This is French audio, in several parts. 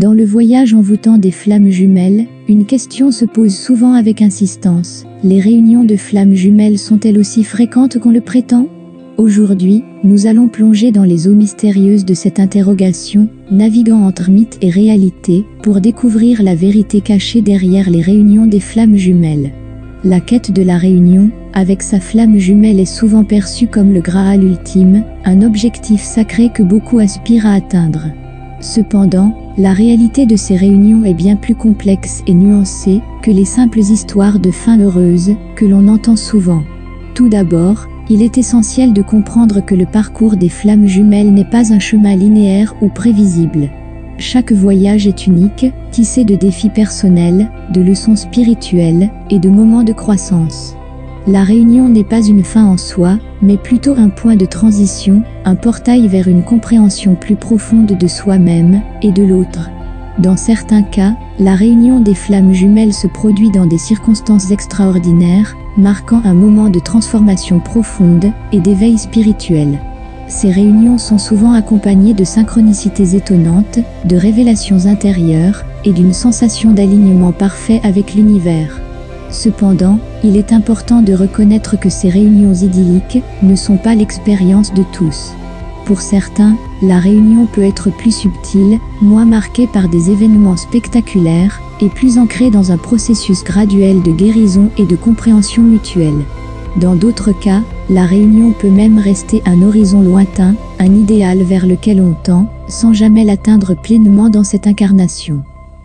Dans le voyage envoûtant des flammes jumelles, une question se pose souvent avec insistance. Les réunions de flammes jumelles sont-elles aussi fréquentes qu'on le prétend? Aujourd'hui, nous allons plonger dans les eaux mystérieuses de cette interrogation, naviguant entre mythe et réalité, pour découvrir la vérité cachée derrière les réunions des flammes jumelles. La quête de la réunion, avec sa flamme jumelle, est souvent perçue comme le Graal ultime, un objectif sacré que beaucoup aspirent à atteindre. Cependant, la réalité de ces réunions est bien plus complexe et nuancée que les simples histoires de fin heureuse que l'on entend souvent. Tout d'abord, il est essentiel de comprendre que le parcours des flammes jumelles n'est pas un chemin linéaire ou prévisible. Chaque voyage est unique, tissé de défis personnels, de leçons spirituelles et de moments de croissance. La réunion n'est pas une fin en soi, mais plutôt un point de transition, un portail vers une compréhension plus profonde de soi-même et de l'autre. Dans certains cas, la réunion des flammes jumelles se produit dans des circonstances extraordinaires, marquant un moment de transformation profonde et d'éveil spirituel. Ces réunions sont souvent accompagnées de synchronicités étonnantes, de révélations intérieures et d'une sensation d'alignement parfait avec l'univers. Cependant, il est important de reconnaître que ces réunions idylliques ne sont pas l'expérience de tous. Pour certains, la réunion peut être plus subtile, moins marquée par des événements spectaculaires, et plus ancrée dans un processus graduel de guérison et de compréhension mutuelle. Dans d'autres cas, la réunion peut même rester un horizon lointain, un idéal vers lequel on tend, sans jamais l'atteindre pleinement dans cette incarnation.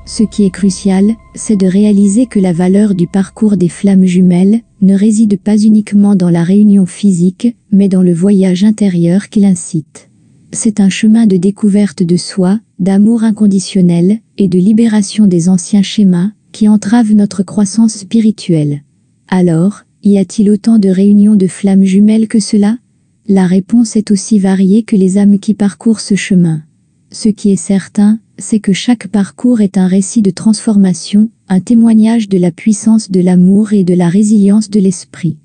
Ce qui est crucial, c'est de réaliser que la valeur du parcours des flammes jumelles ne réside pas uniquement dans la réunion physique, mais dans le voyage intérieur qui l'incite. C'est un chemin de découverte de soi, d'amour inconditionnel et de libération des anciens schémas qui entravent notre croissance spirituelle. Alors, y a-t-il autant de réunions de flammes jumelles que cela? La réponse est aussi variée que les âmes qui parcourent ce chemin. Ce qui est certain, c'est que chaque parcours est un récit de transformation, un témoignage de la puissance de l'amour et de la résilience de l'esprit.